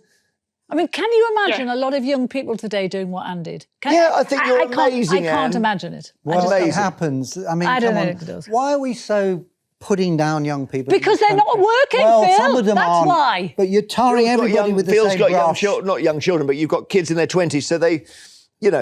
I mean, can you imagine a lot of young people today doing what Anne did? I think you're amazing, I can't Anne. imagine it. Well, it happens. I mean, I don't come know on. if it does. Why are we so putting down young people? Because they're not working, well, Phil. some of them That's aren't. why. But you're tarring everybody with the Phil's same got brush. not young children, but you've got kids in their 20s, so they...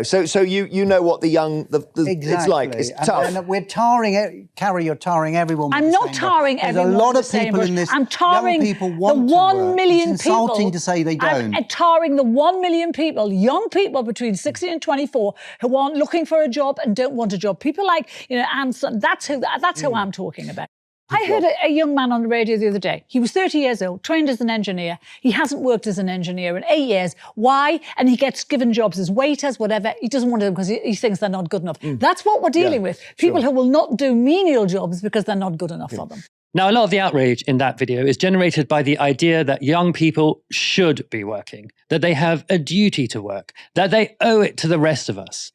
so you know what the young Exactly. it's like. It's tough. And we're tarring, Carrie, you're tarring everyone. I'm not tarring everyone. There's a lot with of the same people brush. in this. I'm tarring young people want the 1 to work. million It's insulting people. to say they don't. I'm tarring the 1 million people, young people between 16 and 24, who aren't looking for a job and don't want a job. People like Anne. That's who I'm talking about. I heard a young man on the radio the other day. He was 30 years old, trained as an engineer. He hasn't worked as an engineer in 8 years. Why? And he gets given jobs as waiters, whatever. He doesn't want them because he thinks they're not good enough. That's what we're dealing with. People who will not do menial jobs because they're not good enough for them. Now, a lot of the outrage in that video is generated by the idea that young people should be working, that they have a duty to work, that they owe it to the rest of us.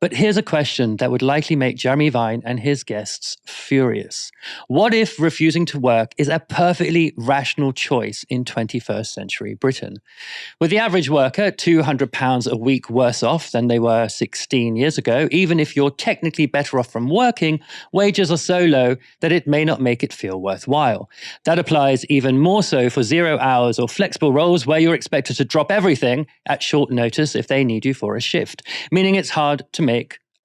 But here's a question that would likely make Jeremy Vine and his guests furious. What if refusing to work is a perfectly rational choice in 21st century Britain? With the average worker £200 a week worse off than they were 16 years ago, even if you're technically better off from working, wages are so low that it may not make it feel worthwhile. That applies even more so for 0 hours or flexible roles where you're expected to drop everything at short notice if they need you for a shift, meaning it's hard to make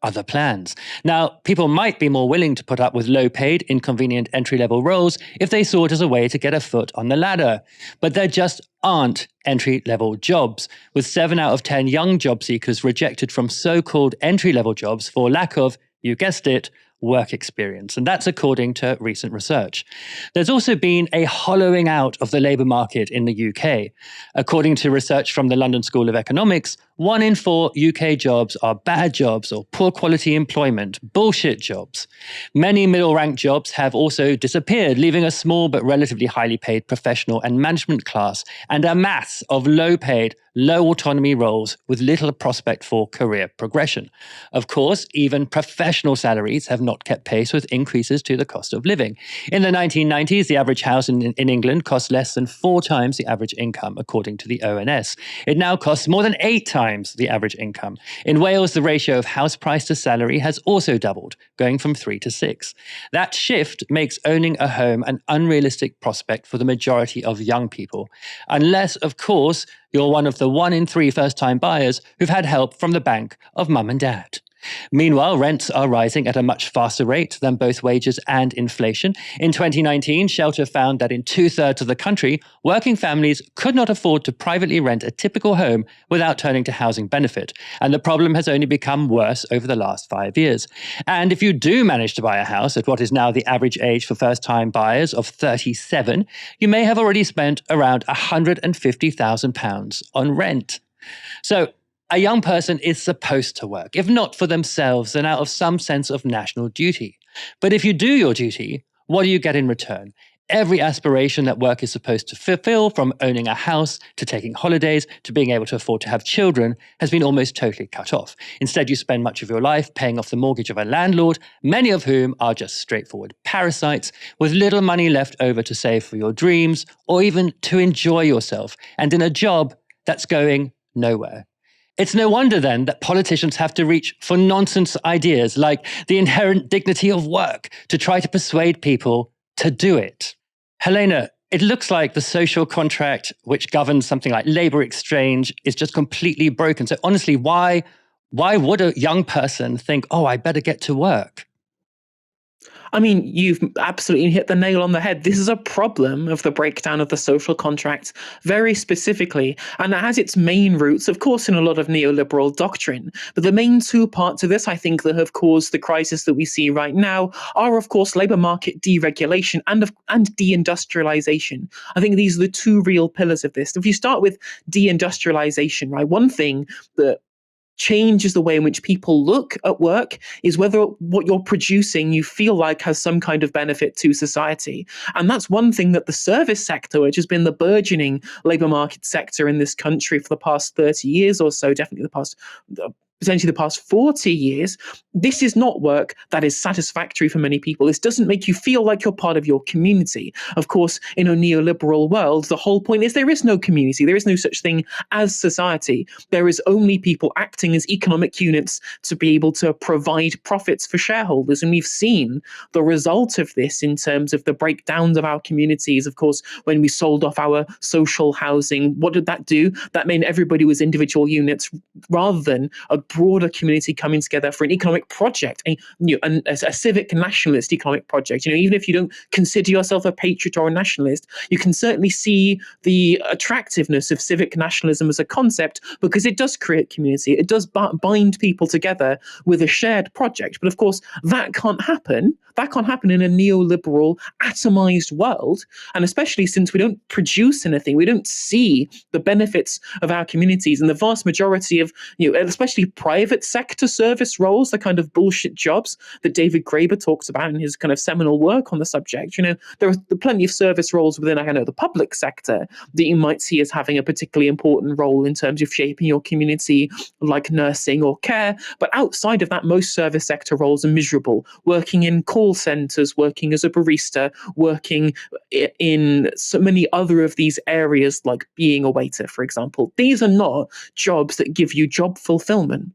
other plans. Now, people might be more willing to put up with low-paid, inconvenient entry-level roles if they saw it as a way to get a foot on the ladder. But there just aren't entry-level jobs, with 7 out of 10 young job seekers rejected from so-called entry-level jobs for lack of, you guessed it, work experience. And that's according to recent research. There's also been a hollowing out of the labour market in the UK. According to research from the London School of Economics, 1 in 4 UK jobs are bad jobs or poor quality employment, bullshit jobs. Many middle-ranked jobs have also disappeared, leaving a small but relatively highly paid professional and management class and a mass of low-paid, low autonomy roles with little prospect for career progression. Of course, even professional salaries have not kept pace with increases to the cost of living. In the 1990s, the average house in England cost less than 4 times the average income, according to the ONS. It now costs more than 8 times the average income. In Wales, the ratio of house price to salary has also doubled, going from 3 to 6. That shift makes owning a home an unrealistic prospect for the majority of young people, unless, of course, you're one of the 1 in 3 first-time buyers who've had help from the bank of mum and dad. Meanwhile, rents are rising at a much faster rate than both wages and inflation. In 2019, Shelter found that in 2/3 of the country, working families could not afford to privately rent a typical home without turning to housing benefit. And the problem has only become worse over the last 5 years. And if you do manage to buy a house at what is now the average age for first-time buyers of 37, you may have already spent around £150,000 on rent. So, a young person is supposed to work, if not for themselves, then out of some sense of national duty. But if you do your duty, what do you get in return? Every aspiration that work is supposed to fulfill, from owning a house to taking holidays to being able to afford to have children, has been almost totally cut off. Instead, you spend much of your life paying off the mortgage of a landlord, many of whom are just straightforward parasites, with little money left over to save for your dreams or even to enjoy yourself, and in a job that's going nowhere. It's no wonder then that politicians have to reach for nonsense ideas like the inherent dignity of work to try to persuade people to do it. Helena, it looks like the social contract which governs something like labour exchange is just completely broken. So honestly, why would a young person think, oh, I better get to work? I mean, you've absolutely hit the nail on the head. This is a problem of the breakdown of the social contract, very specifically, and it has its main roots, of course, in a lot of neoliberal doctrine. But the main 2 parts of this, I think, that have caused the crisis that we see right now are, of course, labour market deregulation and deindustrialization. I think these are the 2 real pillars of this. If you start with deindustrialization, right, one thing that changes the way in which people look at work is whether what you're producing you feel like has some kind of benefit to society. And that's one thing that the service sector, which has been the burgeoning labour market sector in this country for the past 30 years or so, definitely potentially the past 40 years, this is not work that is satisfactory for many people. This doesn't make you feel like you're part of your community. Of course, in a neoliberal world, the whole point is there is no community. There is no such thing as society. There is only people acting as economic units to be able to provide profits for shareholders. And we've seen the result of this in terms of the breakdowns of our communities. Of course, when we sold off our social housing, what did that do? That meant everybody was individual units rather than a broader community coming together for an economic project, a civic nationalist economic project. Even if you don't consider yourself a patriot or a nationalist, you can certainly see the attractiveness of civic nationalism as a concept because it does create community. It does bind people together with a shared project. But of course, that can't happen. That can't happen in a neoliberal, atomized world. And especially since we don't produce anything, we don't see the benefits of our communities. And the vast majority of, especially private sector service roles, the kind of bullshit jobs that David Graeber talks about in his kind of seminal work on the subject. There are plenty of service roles within, the public sector that you might see as having a particularly important role in terms of shaping your community, like nursing or care. But outside of that, most service sector roles are miserable. Working in call centers, working as a barista, working in so many other of these areas, like being a waiter, for example. These are not jobs that give you job fulfillment.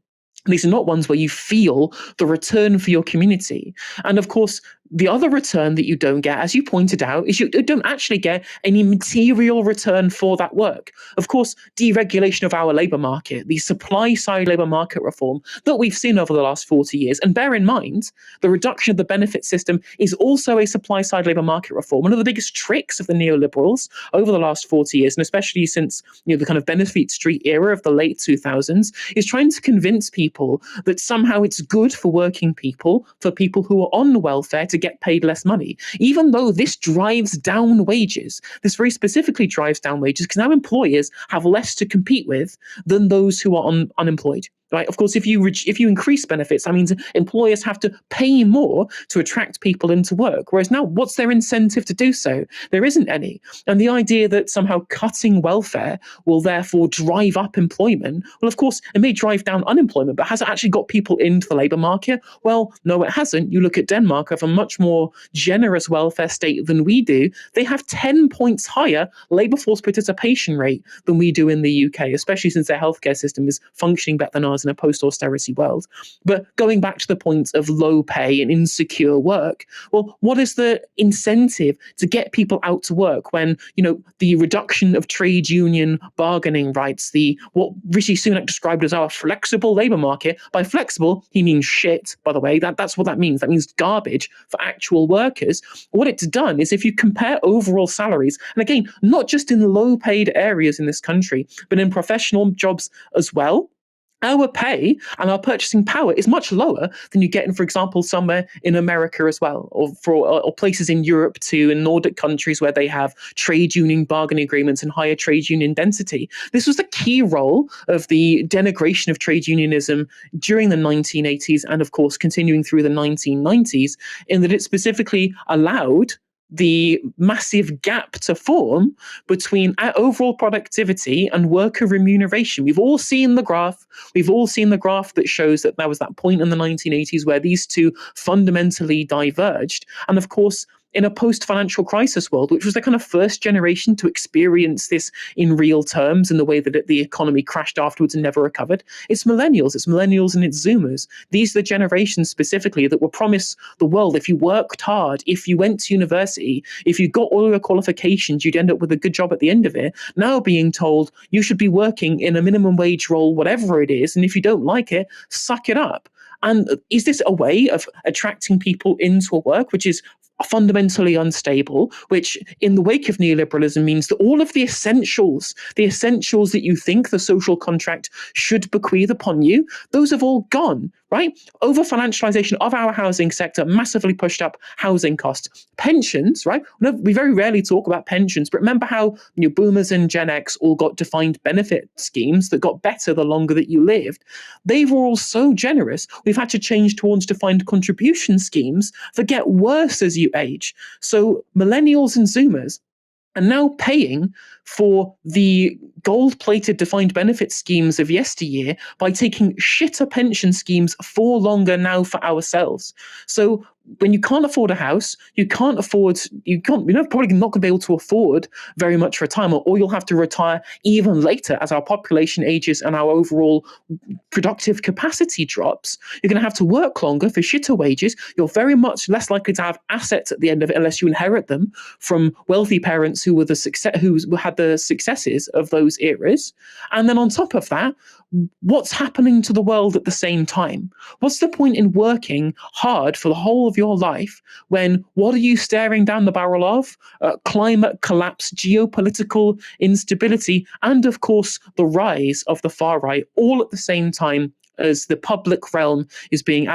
These are not ones where you feel the return for your community. And of course, the other return that you don't get, as you pointed out, is you don't actually get any material return for that work. Of course, deregulation of our labour market, the supply-side labour market reform that we've seen over the last 40 years, and bear in mind, the reduction of the benefit system is also a supply-side labour market reform. One of the biggest tricks of the neoliberals over the last 40 years, and especially since the kind of benefit street era of the late 2000s, is trying to convince people that somehow it's good for working people, for people who are on welfare, to to get paid less money, even though this drives down wages. This very specifically drives down wages because now employers have less to compete with than those who are unemployed. Right? Of course, if you increase benefits, that means employers have to pay more to attract people into work. Whereas now, what's their incentive to do so? There isn't any. And the idea that somehow cutting welfare will therefore drive up employment, well, of course, it may drive down unemployment, but has it actually got people into the labour market? Well, no, it hasn't. You look at Denmark, have a much more generous welfare state than we do. They have 10 points higher labour force participation rate than we do in the UK, especially since their healthcare system is functioning better than ours in a post-austerity world. But going back to the point of low pay and insecure work, well, what is the incentive to get people out to work when, the reduction of trade union bargaining rights, what Rishi Sunak described as our flexible labour market? By flexible, he means shit, by the way. That's what that means. That means garbage for actual workers. What it's done is, if you compare overall salaries, and again, not just in low-paid areas in this country, but in professional jobs as well, our pay and our purchasing power is much lower than you get in, for example, somewhere in America as well, or places in Europe too, in Nordic countries where they have trade union bargaining agreements and higher trade union density. This was the key role of the denigration of trade unionism during the 1980s and, of course, continuing through the 1990s, in that it specifically allowed the massive gap to form between overall productivity and worker remuneration. We've all seen the graph. We've all seen the graph that shows that there was that point in the 1980s where these two fundamentally diverged. And of course, in a post-financial crisis world, which was the kind of first generation to experience this in real terms in the way that the economy crashed afterwards and never recovered, it's millennials and it's Zoomers. These are the generations specifically that were promised the world. If you worked hard, if you went to university, if you got all your qualifications, you'd end up with a good job at the end of it. Now being told you should be working in a minimum wage role, whatever it is, and if you don't like it, suck it up. And is this a way of attracting people into a work which is fundamentally unstable, which in the wake of neoliberalism means that all of the essentials that you think the social contract should bequeath upon you, those have all gone, right? Over-financialization of our housing sector massively pushed up housing costs. Pensions, right? We very rarely talk about pensions, but remember how boomers and Gen X all got defined benefit schemes that got better the longer that you lived. They were all so generous, we've had to change towards defined contribution schemes that get worse as you age. So millennials and Zoomers are now paying for the gold-plated defined benefit schemes of yesteryear by taking shitter pension schemes for longer now for ourselves. So when you can't afford a house, you're probably not going to be able to afford very much retirement, or you'll have to retire even later as our population ages and our overall productive capacity drops. You're going to have to work longer for shitter wages. You're very much less likely to have assets at the end of it unless you inherit them from wealthy parents who had the successes of those eras. And then on top of that, what's happening to the world at the same time? What's the point in working hard for the whole of your life when what are you staring down the barrel of? Climate collapse, geopolitical instability, and of course the rise of the far right, all at the same time as the public realm has been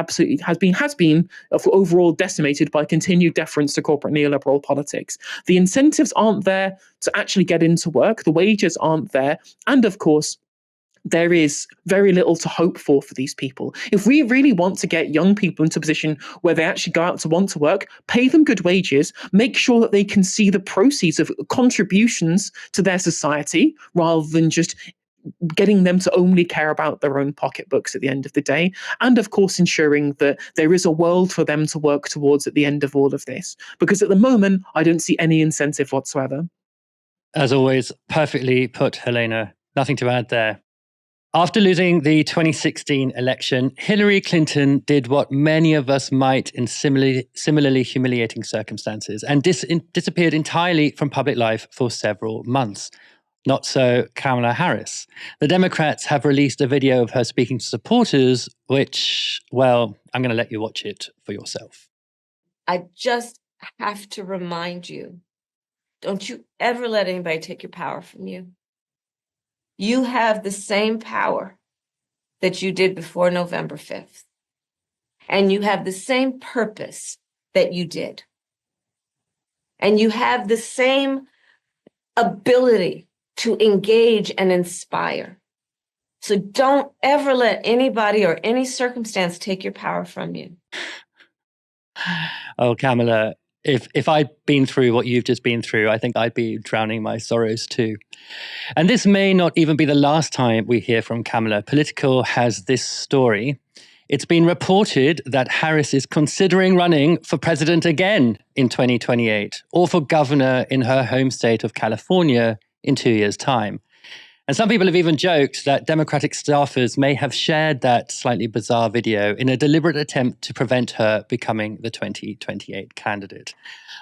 overall decimated by continued deference to corporate neoliberal politics. The incentives aren't there to actually get into work. The wages aren't there. And of course, there is very little to hope for these people. If we really want to get young people into a position where they actually go out to want to work, pay them good wages, make sure that they can see the proceeds of contributions to their society rather than just getting them to only care about their own pocketbooks at the end of the day. And of course, ensuring that there is a world for them to work towards at the end of all of this. Because at the moment, I don't see any incentive whatsoever. As always, perfectly put, Helena. Nothing to add there. After losing the 2016 election, Hillary Clinton did what many of us might in similarly humiliating circumstances and disappeared entirely from public life for several months. Not so Kamala Harris. The Democrats have released a video of her speaking to supporters, which, well, I'm going to let you watch it for yourself. I just have to remind you, don't you ever let anybody take your power from you. You have the same power that you did before November 5th. And you have the same purpose that you did. And you have the same ability to engage and inspire. So don't ever let anybody or any circumstance take your power from you. Oh, Kamala, if I'd been through what you've just been through, I think I'd be drowning my sorrows too. And this may not even be the last time we hear from Kamala. Politico has this story. It's been reported that Harris is considering running for president again in 2028, or for governor in her home state of California in 2 years' time. And some people have even joked that Democratic staffers may have shared that slightly bizarre video in a deliberate attempt to prevent her becoming the 2028 candidate.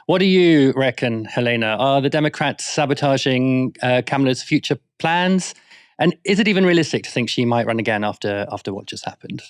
What do you reckon, Helena? Are the Democrats sabotaging Kamala's future plans? And is it even realistic to think she might run again after what just happened?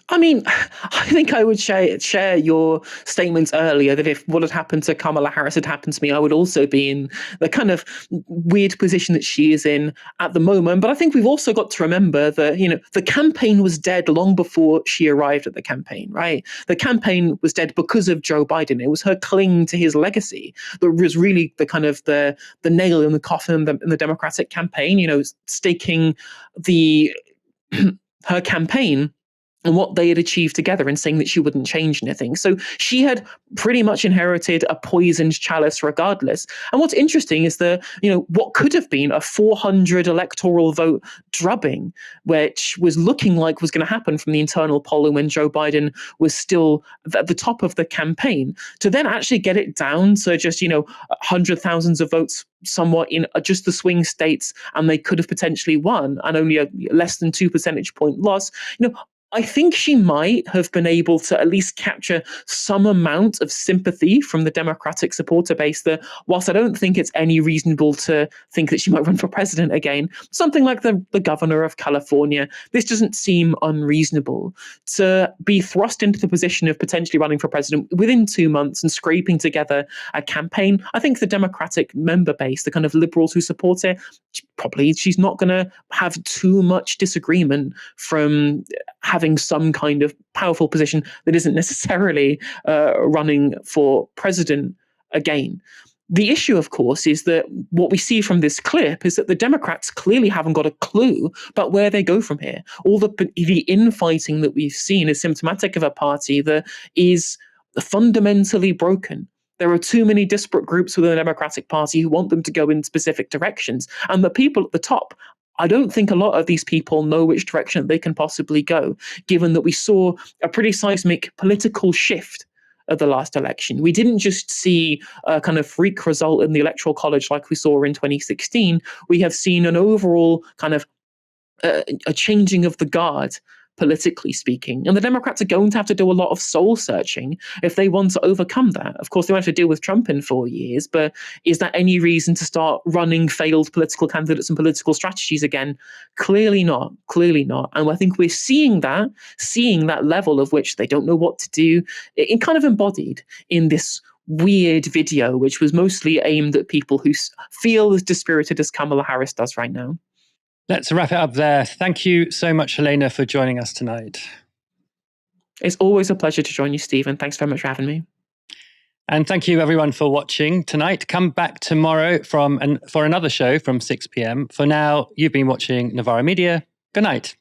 I mean, I think I would share your statements earlier that if what had happened to Kamala Harris had happened to me, I would also be in the kind of weird position that she is in at the moment. But I think we've also got to remember that, the campaign was dead long before she arrived at the campaign, right? The campaign was dead because of Joe Biden. It was her clinging to his legacy that was really the kind of the nail in the coffin in the Democratic campaign, staking her campaign and what they had achieved together and saying that she wouldn't change anything. So she had pretty much inherited a poisoned chalice regardless. And what's interesting is what could have been a 400 electoral vote drubbing, which was looking like was going to happen from the internal polling when Joe Biden was still at the top of the campaign, to then actually get it down to just, hundred thousands of votes somewhat in just the swing states, and they could have potentially won, and only a less than 2 percentage point loss. I think she might have been able to at least capture some amount of sympathy from the Democratic supporter base that, whilst I don't think it's any reasonable to think that she might run for president again, something like the governor of California, this doesn't seem unreasonable. To be thrust into the position of potentially running for president within 2 months and scraping together a campaign, I think the Democratic member base, the kind of liberals who support it, she's not going to have too much disagreement from having some kind of powerful position that isn't necessarily running for president again. The issue, of course, is that what we see from this clip is that the Democrats clearly haven't got a clue about where they go from here. All the infighting that we've seen is symptomatic of a party that is fundamentally broken. There are too many disparate groups within the Democratic Party who want them to go in specific directions. And the people at the top, I don't think a lot of these people know which direction they can possibly go, given that we saw a pretty seismic political shift at the last election. We didn't just see a kind of freak result in the Electoral College like we saw in 2016. We have seen an overall kind of a changing of the guard, politically speaking. And the Democrats are going to have to do a lot of soul searching if they want to overcome that. Of course, they won't have to deal with Trump in 4 years, but is that any reason to start running failed political candidates and political strategies again? Clearly not. Clearly not. And I think we're seeing that level of which they don't know what to do, it kind of embodied in this weird video, which was mostly aimed at people who feel as dispirited as Kamala Harris does right now. Let's wrap it up there. Thank you so much, Helena, for joining us tonight. It's always a pleasure to join you, Stephen. Thanks very much for having me. And thank you, everyone, for watching tonight. Come back tomorrow for another show from 6 p.m. For now, you've been watching Novara Media. Good night.